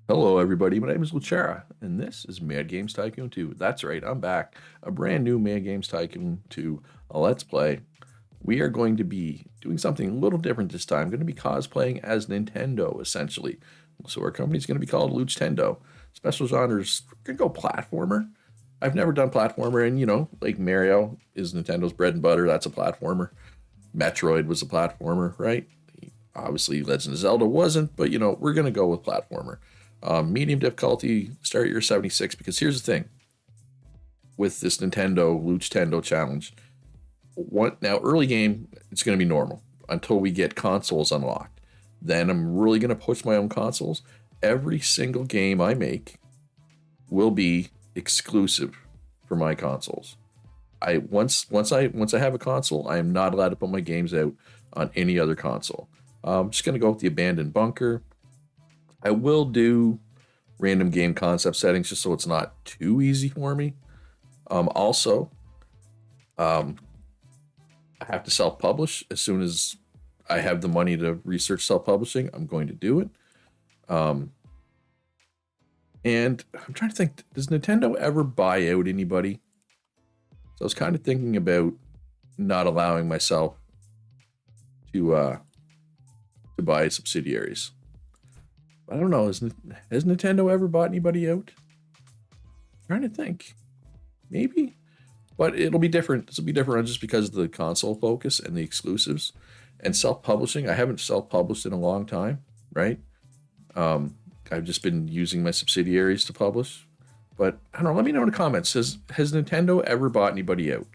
Hello, everybody. My name is Lucara, and this is Mad Games Tycoon 2. That's right, I'm back. A brand new Mad Games Tycoon 2 Let's Play. We are going to be doing something a little different this time. Going to be cosplaying as Nintendo, essentially. So our company's going to be called Luchtendo. Special genres, we're going to go platformer. I've never done platformer, and like Mario is Nintendo's bread and butter. That's a platformer. Metroid was a platformer, right? Obviously, Legend of Zelda wasn't, but we're going to go with platformer. Medium difficulty, start your 76, because here's the thing with this Luchtendo challenge. Now, early game, it's going to be normal until we get consoles unlocked. Then I'm really going to push my own consoles. Every single game I make will be exclusive for my consoles. Once I have a console, I am not allowed to put my games out on any other console. I'm just going to go with the abandoned bunker. I will do random game concept settings just so it's not too easy for me. Also, I have to self-publish as soon as I have the money to research self-publishing. I'm going to do it. Um, and I'm trying to think, does Nintendo ever buy out anybody? So I was kind of thinking about not allowing myself to buy subsidiaries. I don't know. Has Nintendo ever bought anybody out? I'm trying to think. Maybe. But it'll be different. This will be different just because of the console focus and the exclusives. And self-publishing, I haven't self-published in a long time, right? I've just been using my subsidiaries to publish. But I don't know. Let me know in the comments. Has Nintendo ever bought anybody out?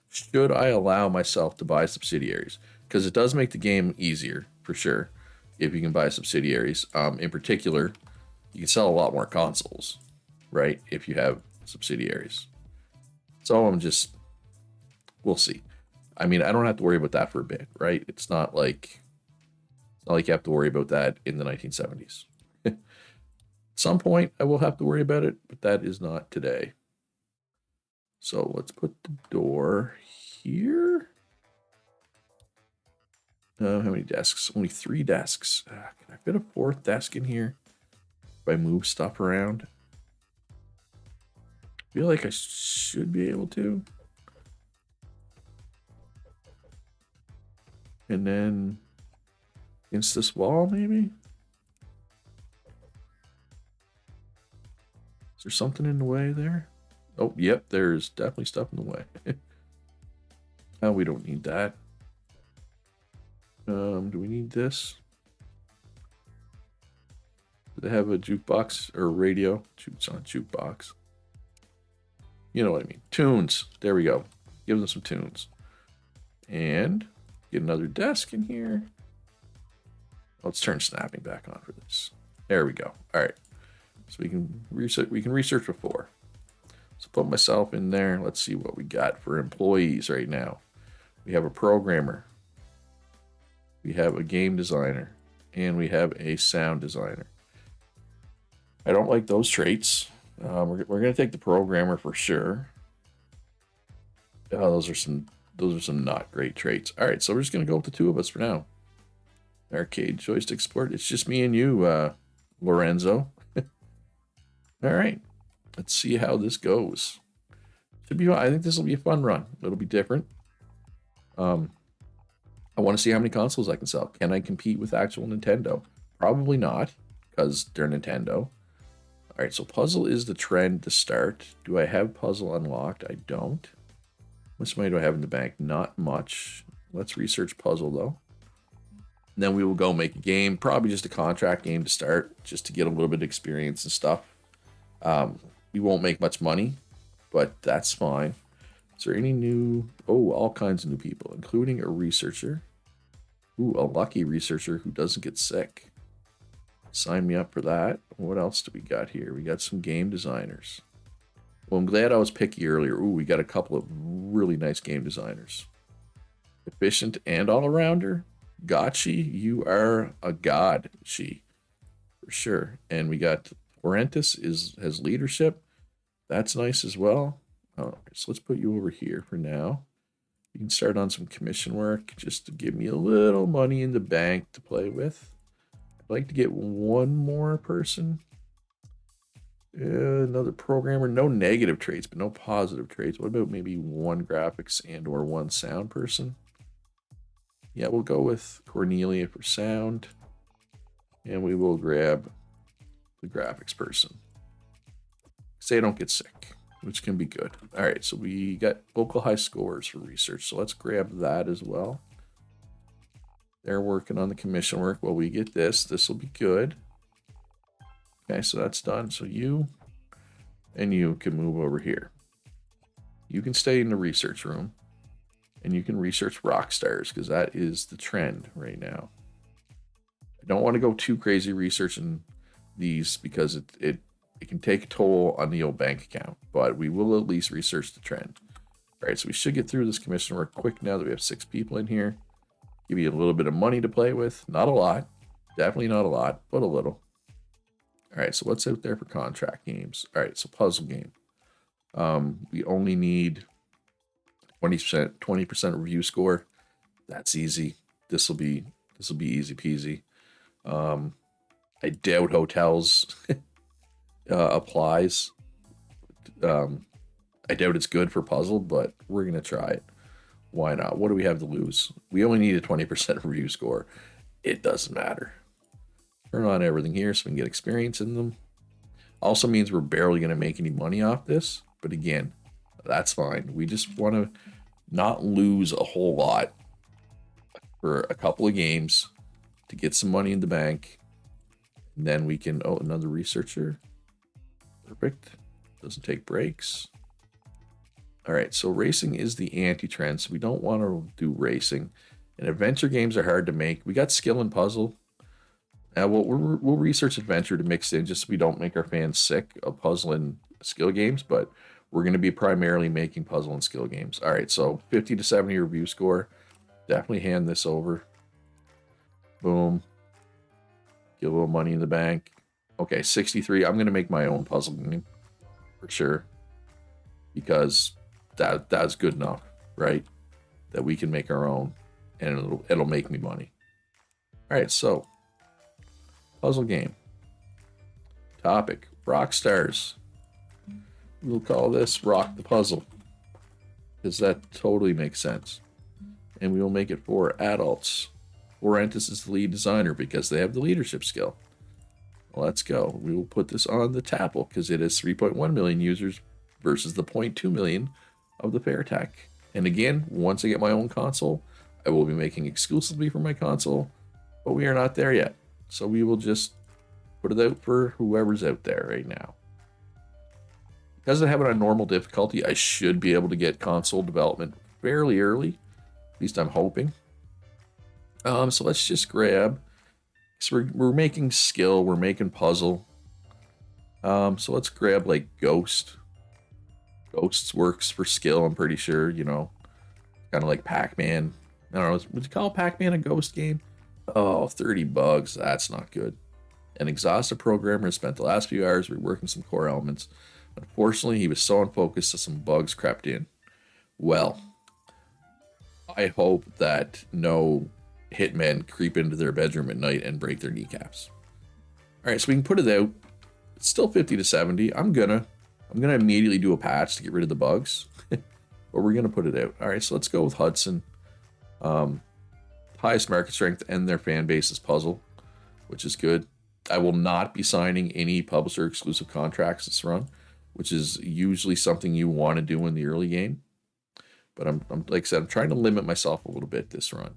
Should I allow myself to buy subsidiaries? Because it does make the game easier, for sure, if you can buy subsidiaries. In particular, you can sell a lot more consoles, right? If you have subsidiaries. So we'll see. I mean, I don't have to worry about that for a bit, right? It's not like you have to worry about that in the 1970s. At some point, I will have to worry about it, but that is not today. So let's put the door here. How many desks? Only 3 desks. Can I fit a 4th desk in here if I move stuff around? I feel like I should be able to. And then against this wall, maybe? Is there something in the way there? Oh, yep, there's definitely stuff in the way. Oh, we don't need that. Do we need this? Do they have a jukebox or a radio? It's on a jukebox. You know what I mean. Tunes. There we go. Give them some tunes. And get another desk in here. Let's turn snapping back on for this. There we go. All right. So we can research before. So put myself in there. Let's see what we got for employees right now. We have a programmer. We have a game designer. And we have a sound designer. I don't like those traits. We're going to take the programmer for sure. Those are some not great traits. All right, so we're just going to go with the 2 of us for now. Arcade joystick sport. It's just me and you, Lorenzo. All right, let's see how this goes. I think this will be a fun run. It'll be different. I want to see how many consoles I can sell. Can I compete with actual Nintendo? Probably not, because they're Nintendo. All right, so puzzle is the trend to start. Do I have puzzle unlocked? I don't. How much money do I have in the bank? Not much. Let's research puzzle, though. And then we will go make a game, probably just a contract game to start, just to get a little bit of experience and stuff. We won't make much money, but that's fine. Is there any new... Oh, all kinds of new people, including a researcher. Ooh, a lucky researcher who doesn't get sick. Sign me up for that. What else do we got here? We got some game designers. Well, I'm glad I was picky earlier. Ooh, we got a couple of really nice game designers. Efficient and all-arounder. Gotchi, you are a god, she. For sure. And we got Orentis has leadership. That's nice as well. Oh, so let's put you over here for now. You can start on some commission work just to give me a little money in the bank to play with. I'd like to get one more person. Another programmer, no negative traits, but no positive traits. What about maybe one graphics and or one sound person? Yeah, we'll go with Cornelia for sound. And we will grab the graphics person. Say I don't get sick, which can be good. All right, so we got local high scores for research. So let's grab that as well. They're working on the commission work. Well, we get this. This will be good. Okay, so that's done. So you and you can move over here. You can stay in the research room and you can research rock stars because that is the trend right now. I don't want to go too crazy researching these because it can take a toll on the old bank account, but we will at least research the trend. All right, so we should get through this commission work quick now that we have 6 people in here. Give you a little bit of money to play with. Not a lot. Definitely not a lot, but a little. All right, so what's out there for contract games? All right, so puzzle game. We only need 20% review score. That's easy. This will be easy peasy. I doubt hotels applies. I doubt it's good for puzzle, but we're gonna try it. Why not? What do we have to lose? We only need a 20% review score. It doesn't matter. Turn on everything here so we can get experience in them. Also means we're barely gonna make any money off this, but again, that's fine. We just want to not lose a whole lot for a couple of games to get some money in the bank. And then we can, oh, another researcher. Perfect. Doesn't take breaks. All right, so racing is the anti-trend, so we don't want to do racing. And adventure games are hard to make. We got skill and puzzle. We'll research adventure to mix in just so we don't make our fans sick of puzzle and skill games, but we're going to be primarily making puzzle and skill games. All right, so 50 to 70 review score. Definitely hand this over. Boom. Get a little money in the bank. Okay, 63. I'm going to make my own puzzle game for sure because that's good enough, right? That we can make our own and it'll make me money. All right, so puzzle game. Topic, rock stars. We'll call this Rock the Puzzle because that totally makes sense. And we will make it for adults. Laurentis is the lead designer because they have the leadership skill. Let's go. We will put this on the Tapple because it is 3.1 million users versus the 0.2 million of the Fairtech. And again, once I get my own console, I will be making exclusively for my console, but we are not there yet. So we will just put it out for whoever's out there right now. Because I have it on normal difficulty, I should be able to get console development fairly early. At least I'm hoping. So let's just grab. So we're making skill, we're making puzzle. So let's grab like Ghost. Ghosts works for skill, I'm pretty sure, you know. Kind of like Pac-Man. I don't know, would you call Pac-Man a ghost game? Oh, 30 bugs, that's not good. An exhausted programmer spent the last few hours reworking some core elements. Unfortunately, he was so unfocused that some bugs crept in. Well, I hope that no hitmen creep into their bedroom at night and break their kneecaps. All right, so we can put it out. It's still 50 to 70. I'm gonna immediately do a patch to get rid of the bugs, but we're gonna put it out. All right, so let's go with Hudson. Highest market strength and their fan base is puzzle, which is good. I will not be signing any publisher exclusive contracts this run, which is usually something you want to do in the early game. But I'm like I said, I'm trying to limit myself a little bit this run.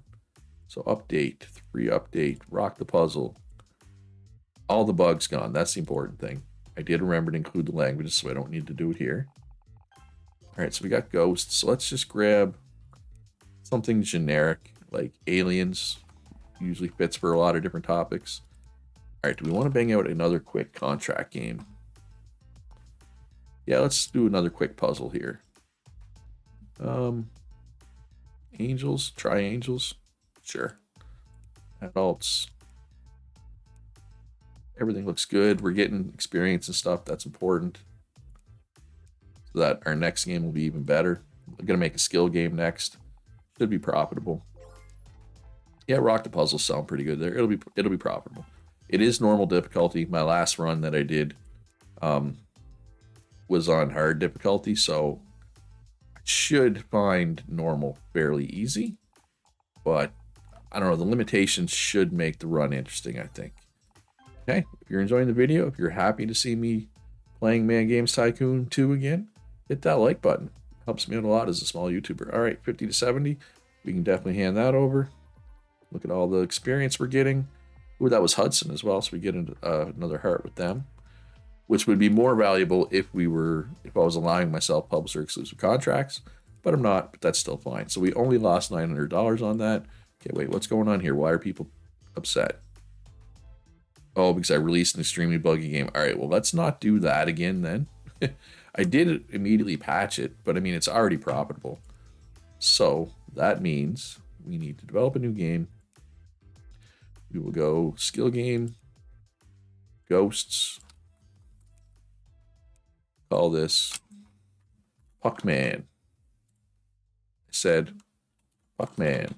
So update, free update, rock the puzzle. All the bugs gone. That's the important thing. I did remember to include the languages, so I don't need to do it here. All right, so we got ghosts. So let's just grab something generic, like aliens. Usually fits for a lot of different topics. All right, do we want to bang out another quick contract game? Yeah, let's do another quick puzzle here. Angels, try angels. Sure. Adults. Everything looks good. We're getting experience and stuff. That's important. So that our next game will be even better. I'm going to make a skill game next. Should be profitable. Yeah, rock the puzzles sound pretty good there. It'll be profitable. It is normal difficulty. My last run that I did was on hard difficulty, so I should find normal fairly easy. But I don't know, the limitations should make the run interesting, I think. Okay, if you're enjoying the video, if you're happy to see me playing Mad Games Tycoon 2 again, hit that like button. Helps me out a lot as a small YouTuber. All right, 50 to 70. We can definitely hand that over. Look at all the experience we're getting. Ooh, that was Hudson as well, so we get another heart with them, which would be more valuable if I was allowing myself publisher exclusive contracts, but I'm not, but that's still fine. So we only lost $900 on that. Okay, wait, what's going on here? Why are people upset? Oh, because I released an extremely buggy game. All right, well, let's not do that again then. I did immediately patch it, but I mean, it's already profitable. So that means we need to develop a new game. We will go skill game, ghosts. Call this Puckman. I said Puckman.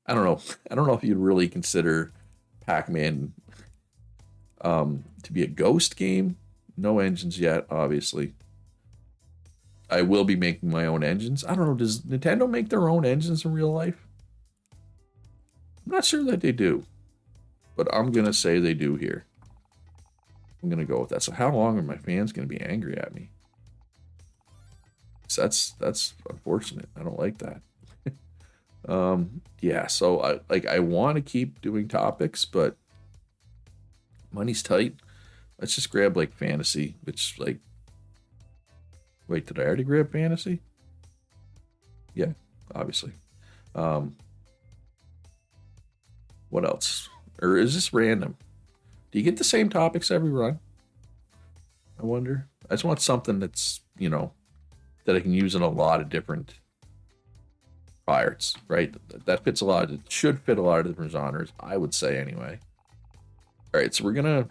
I don't know. I don't know if you'd really consider Pac-Man to be a ghost game. No engines yet, obviously. I will be making my own engines. I don't know. Does Nintendo make their own engines in real life? I'm not sure that they do, but I'm going to say they do here. I'm going to go with that. So how long are my fans going to be angry at me? So that's unfortunate. I don't like that. Yeah, so I want to keep doing topics, but money's tight. Let's just grab like fantasy, which like, wait, did I already grab fantasy? Yeah, obviously. What else? Or is this random? Do you get the same topics every run? I wonder. I just want something that's, you know, that I can use in a lot of different pirates, right? That fits a lot. It should fit a lot of different genres, I would say anyway. All right, so we're gonna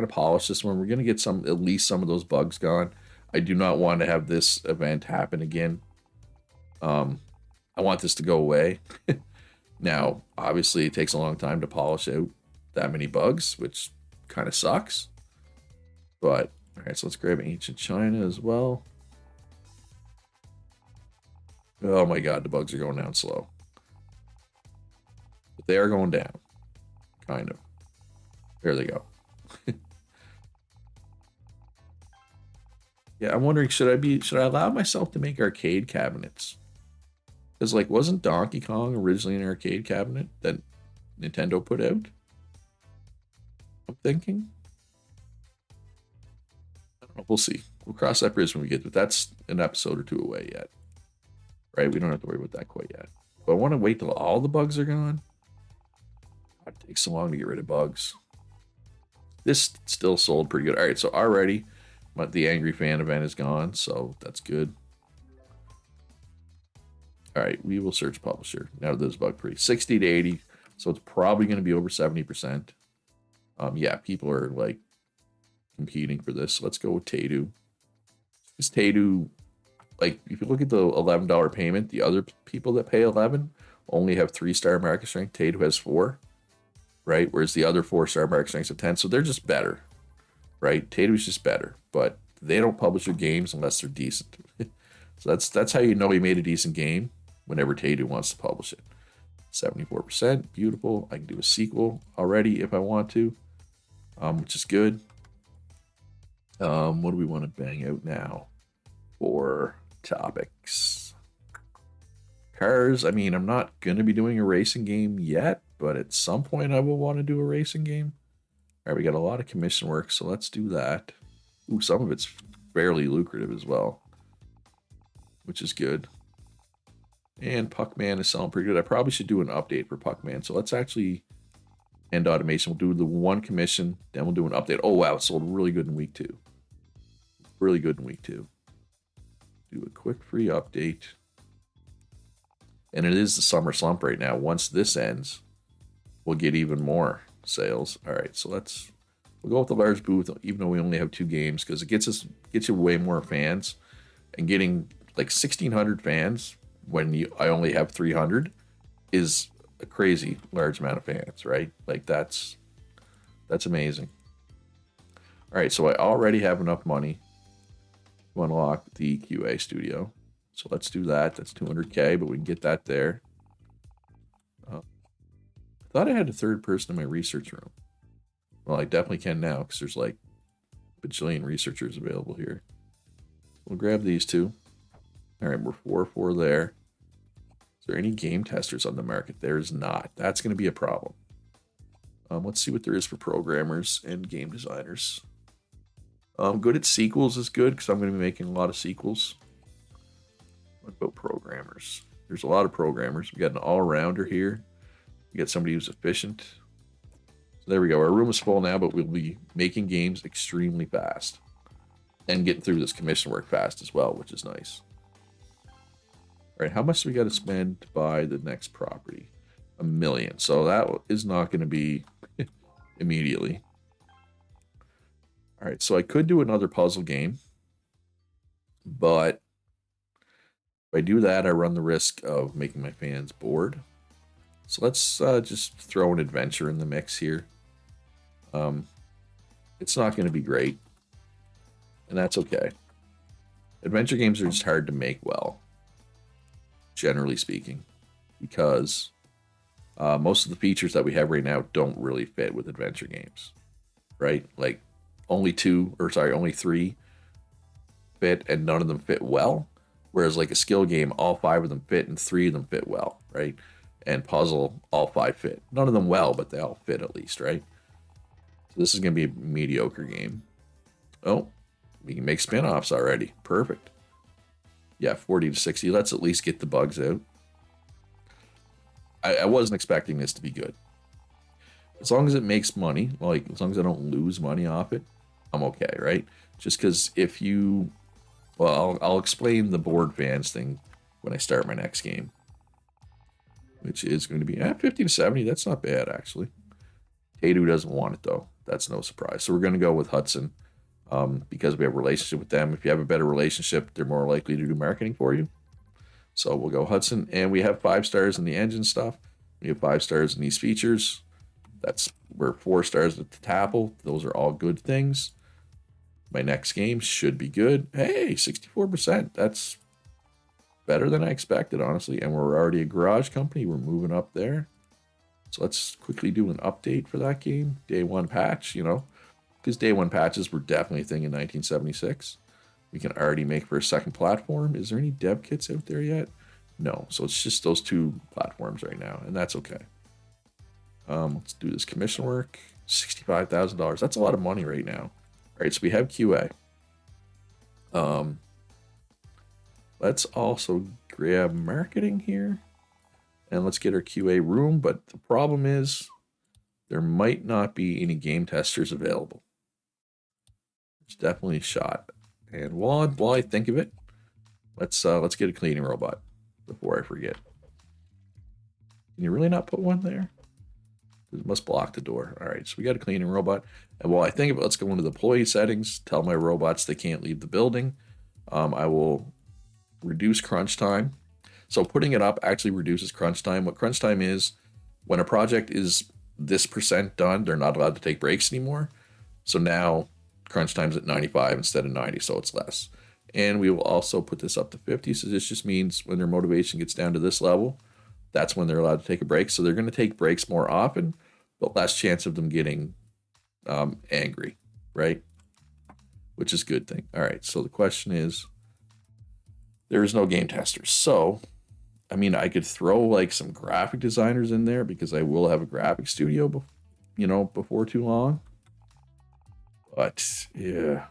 polish this one. We're gonna get at least some of those bugs gone. I do not want to have this event happen again. I want this to go away. Now, obviously, it takes a long time to polish out that many bugs, which kind of sucks. But all right, so let's grab Ancient China as well. Oh my god, the bugs are going down slow. But they are going down. Kind of. There they go. Yeah, I'm wondering, should I allow myself to make arcade cabinets? Because like, wasn't Donkey Kong originally an arcade cabinet that Nintendo put out? I'm thinking. I don't know. We'll see. We'll cross that bridge when we get to it. That's an episode or two away yet. Right? We don't have to worry about that quite yet. But I want to wait till all the bugs are gone. It takes so long to get rid of bugs. This still sold pretty good. All right, so already the Angry Fan event is gone, so that's good. All right, we will search publisher. Now this bug free. 60 to 80, so it's probably going to be over 70%. Yeah, people are like competing for this. So let's go with Tadu. Is Tadu, like, if you look at the $11 payment, the other people that pay 11 only have 3-star market strength. Tadu has 4, right? Whereas the other 4-star market strengths have 10. So they're just better, right? Tadu's just better, but they don't publish their games unless they're decent. So that's how you know he made a decent game, whenever Tadu wants to publish it. 74%, beautiful. I can do a sequel already if I want to, which is good. What do we want to bang out now for topics? Cars. I mean, I'm not going to be doing a racing game yet, but at some point I will want to do a racing game. All right, we got a lot of commission work, so let's do that. Ooh, some of it's fairly lucrative as well, which is good. And Puckman is selling pretty good. I probably should do an update for Puckman. So let's actually end automation. We'll do the one commission, then we'll do an update. Oh, wow, it sold really good in week 2. Really good in week 2. Do a quick free update. And it is the summer slump right now. Once this ends, we'll get even more sales. All right, so we'll go with the large booth, even though we only have 2 games, because it gets you way more fans. And getting like 1,600 fans when I only have 300 is a crazy large amount of fans, right? Like that's amazing. All right, so I already have enough money to unlock the QA studio. So let's do that. That's 200K, but we can get that there. I thought I had a third person in my research room. Well, I definitely can now because there's like a bajillion researchers available here. We'll grab these two. All right, we're 4 there. Is there any game testers on the market? There's not. That's going to be a problem. Let's see what there is for programmers and game designers. Good at sequels is good because I'm going to be making a lot of sequels. What about programmers? There's a lot of programmers. We got an all-rounder here. We got somebody who's efficient. So there we go. Our room is full now, but we'll be making games extremely fast. And getting through this commission work fast as well, which is nice. All right, how much do we got to spend to buy the next property? $1 million. So that is not going to be immediately. All right, so I could do another puzzle game. But if I do that, I run the risk of making my fans bored. So let's just throw an adventure in the mix here. It's not going to be great. And that's okay. Adventure games are just hard to make well, generally speaking, because most of the features that we have right now don't really fit with adventure games, right? Like only 3 fit and none of them fit well. Whereas like a skill game, all 5 of them fit and 3 of them fit well, right? And puzzle, all 5 fit. None of them well, but they all fit at least, right? So this is going to be a mediocre game. Oh, we can make spin-offs already. Perfect. Yeah, 40 to 60. Let's at least get the bugs out. I wasn't expecting this to be good. As long as it makes money, like as long as I don't lose money off it, I'm okay, right? Just because if you... Well, I'll explain the board fans thing when I start my next game. Which is going to be 50 to 70. That's not bad, actually. Tadu doesn't want it, though. That's no surprise. So we're going to go with Hudson because we have a relationship with them. If you have a better relationship, they're more likely to do marketing for you. So we'll go Hudson. And we have 5 stars in the engine stuff. We have 5 stars in these features. We're 4 stars at the Tapple. Those are all good things. My next game should be good. Hey, 64%. That's better than I expected, honestly. And we're already a garage company. We're moving up there. So let's quickly do an update for that game. Day 1 patch, because day 1 patches were definitely a thing in 1976. We can already make for a second platform. Is there any dev kits out there yet? No. So it's just those 2 platforms right now, and that's okay. Let's do this commission work. $65,000. That's a lot of money right now. All right, so we have QA. Let's also grab marketing here. And let's get our QA room. But the problem is there might not be any game testers available. It's definitely a shot. And while I think of it, let's get a cleaning robot before I forget. Can you really not put one there? It must block the door. All right, so we got a cleaning robot. And while I think of it, let's go into the employee settings, tell my robots they can't leave the building. I will reduce crunch time. So putting it up actually reduces crunch time. What crunch time is, when a project is this % done, they're not allowed to take breaks anymore. So now crunch time's at 95 instead of 90, so it's less. And we will also put this up to 50. So this just means when their motivation gets down to this level, that's when they're allowed to take a break. So they're going to take breaks more often, but less chance of them getting angry, right? Which is a good thing. All right, so the question is, there is no game testers. So, I mean, I could throw like some graphic designers in there because I will have a graphic studio, before too long. But yeah,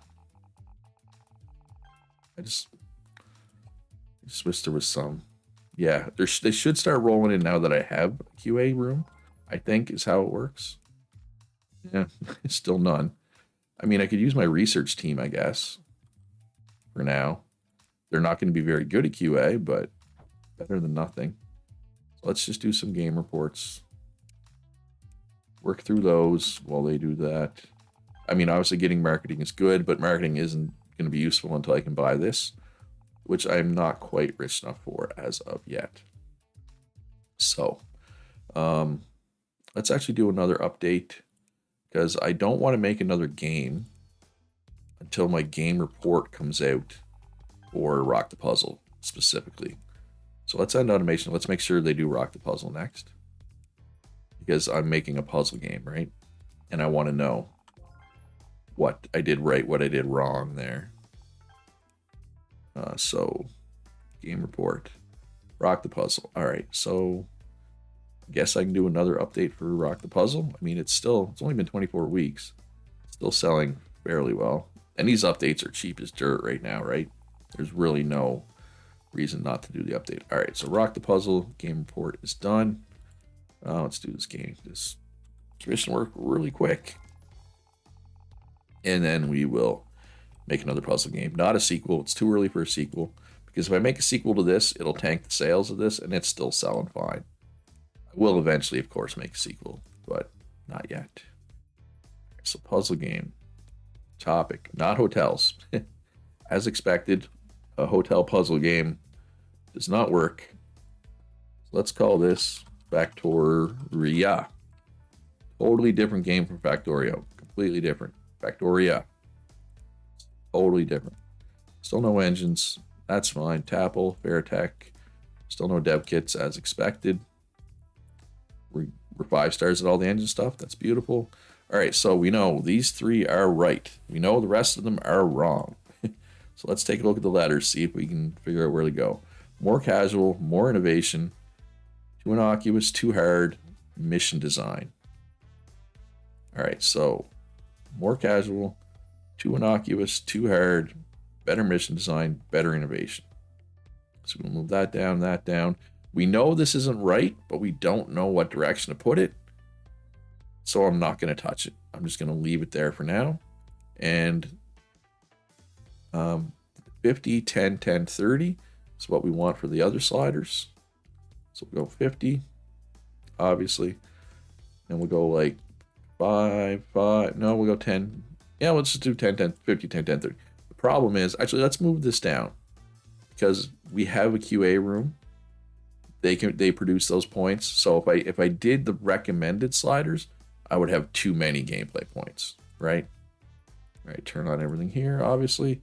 I just wish there was some. Yeah, they should start rolling in now that I have a QA room, I think is how it works. Yeah, still none. I mean, I could use my research team, I guess, for now. They're not going to be very good at QA, but better than nothing. So let's just do some game reports. Work through those while they do that. I mean, obviously getting marketing is good, but marketing isn't going to be useful until I can buy this, which I'm not quite rich enough for as of yet. So let's actually do another update because I don't want to make another game until my game report comes out for Rock the Puzzle specifically. So let's end automation. Let's make sure they do Rock the Puzzle next, because I'm making a puzzle game, right? And I want to know what I did right, what I did wrong there. So game report, Rock the Puzzle. All right, so I guess I can do another update for Rock the Puzzle. I mean, it's only been 24 weeks. Still selling fairly well. And these updates are cheap as dirt right now, right? There's really no reason not to do the update. All right, so Rock the Puzzle game report is done. Let's do this game. This mission work really quick. And then we will make another puzzle game. Not a sequel. It's too early for a sequel. Because if I make a sequel to this, it'll tank the sales of this, and it's still selling fine. I will eventually, of course, make a sequel, but not yet. So puzzle game. Topic. Not hotels. As expected, a hotel puzzle game does not work. So let's call this Factoria. Totally different game from Factorio. Completely different. Factoria. Totally different. Still no engines. That's fine. Tapple, Fairtech. Still no dev kits as expected. We're 5 stars at all the engine stuff. That's beautiful. All right, so we know these 3 are right. We know the rest of them are wrong. So let's take a look at the letters, see if we can figure out where to go. More casual, more innovation, too innocuous, too hard, mission design. All right, so more casual, too innocuous, too hard, better mission design, better innovation. So we'll move that down, that down. We know this isn't right, but we don't know what direction to put it. So I'm not going to touch it. I'm just going to leave it there for now. And 50, 10, 10, 30 is what we want for the other sliders. So we'll go 50, obviously. And we'll go like 5, 5. No, we'll go 10. Yeah, let's just do 10, 10, 50, 10, 10, 30. The problem is, actually, let's move this down. Because we have a QA room. They produce those points. So if I did the recommended sliders, I would have too many gameplay points, right? All right, turn on everything here, obviously.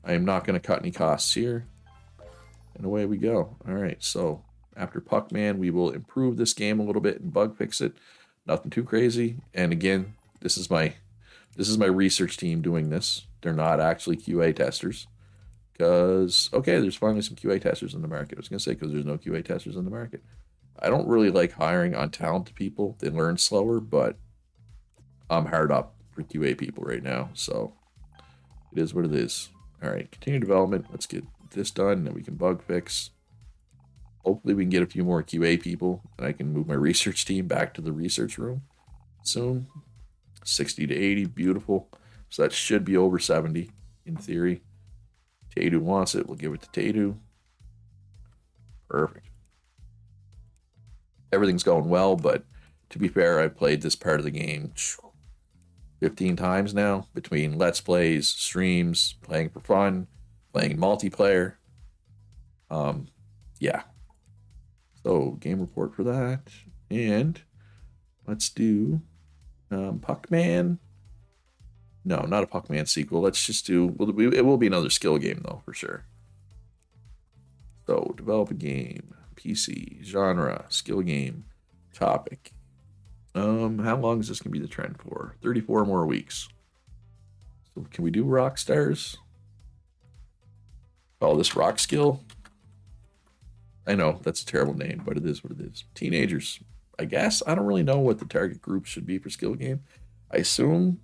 I am not going to cut any costs here. And away we go. All right, so after Puckman, we will improve this game a little bit and bug fix it. Nothing too crazy. And again, this is my research team doing this. They're not actually QA testers. Because, okay, there's finally some QA testers in the market. I was going to say because there's no QA testers in the market. I don't really like hiring untalented people. They learn slower, but I'm hard up for QA people right now. So it is what it is. All right, continue development. Let's get this done, and then we can bug fix. Hopefully we can get a few more QA people, and I can move my research team back to the research room soon. 60 to 80, beautiful. So that should be over 70 in theory. Tadu wants it. We'll give it to Tadu. Perfect. Everything's going well, but to be fair, I've played this part of the game 15 times now, between Let's Plays, streams, playing for fun, playing multiplayer. Yeah. So, game report for that. And let's do Puckman. No, not a Puckman sequel. Let's just do... It will be another skill game, though, for sure. So, develop a game. PC. Genre. Skill game. Topic. How long is this going to be the trend for? 34 more weeks. So, can we do rock stars? Call this rock skill? I know, that's a terrible name, but it is what it is. Teenagers. I guess. I don't really know what the target group should be for skill game. I assume...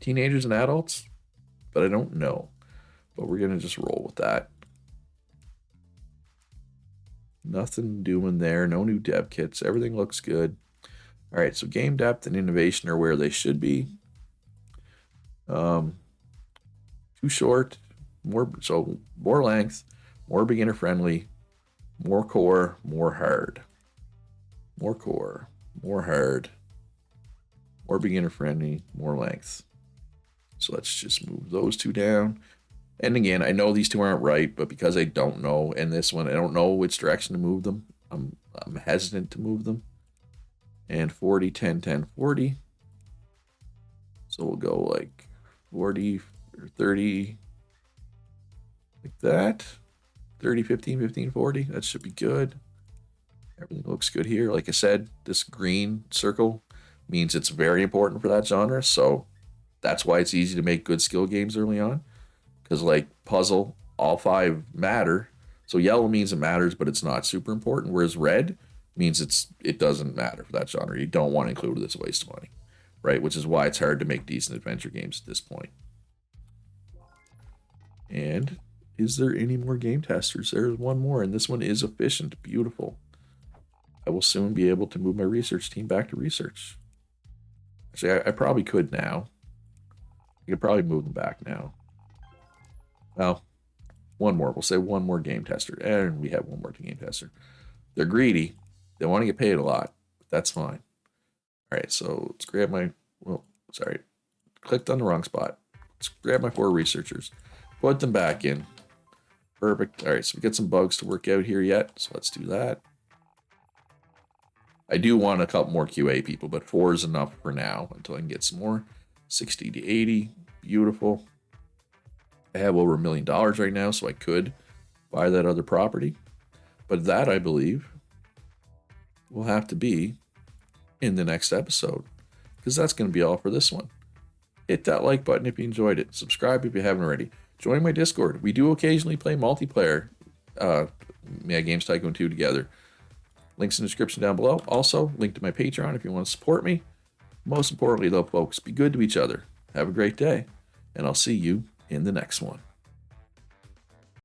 teenagers and adults, but I don't know. But we're going to just roll with that. Nothing doing there. No new dev kits. Everything looks good. All right, so game depth and innovation are where they should be. Too short. More length. More beginner friendly. More core. More hard. More core. More hard. More beginner friendly. More length. So let's just move those two down. And again, I know these two aren't right, but because I don't know, and this one, I don't know which direction to move them, I'm hesitant to move them. And 40, 10, 10, 40. So we'll go like 40, or 30, like that. 30, 15, 15, 40. That should be good. Everything looks good here. Like I said, this green circle means it's very important for that genre. So that's why it's easy to make good skill games early on. Because like puzzle, all 5 matter. So yellow means it matters, but it's not super important. Whereas red means it doesn't matter for that genre. You don't want to include it as a waste of money, right? Which is why it's hard to make decent adventure games at this point. And is there any more game testers? There's one more, and this one is efficient. Beautiful. I will soon be able to move my research team back to research. Actually, I probably could now. I could probably move them back now. Well, one more. We'll say one more game tester. And we have one more game tester. They're greedy. They want to get paid a lot. But that's fine. All right, so let's grab my... Well, sorry. Clicked on the wrong spot. Let's grab my 4 researchers. Put them back in. Perfect. All right, so we get some bugs to work out here yet. So let's do that. I do want a couple more QA people, but 4 is enough for now until I can get some more. 60 to 80. Beautiful. I have over $1 million right now, so I could buy that other property. But that, I believe, will have to be in the next episode, because that's going to be all for this one. Hit that like button if you enjoyed it. Subscribe if you haven't already. Join my Discord. We do occasionally play multiplayer Mad Games Tycoon 2 together. Links in the description down below. Also, link to my Patreon if you want to support me. Most importantly, though, folks, be good to each other. Have a great day, and I'll see you in the next one.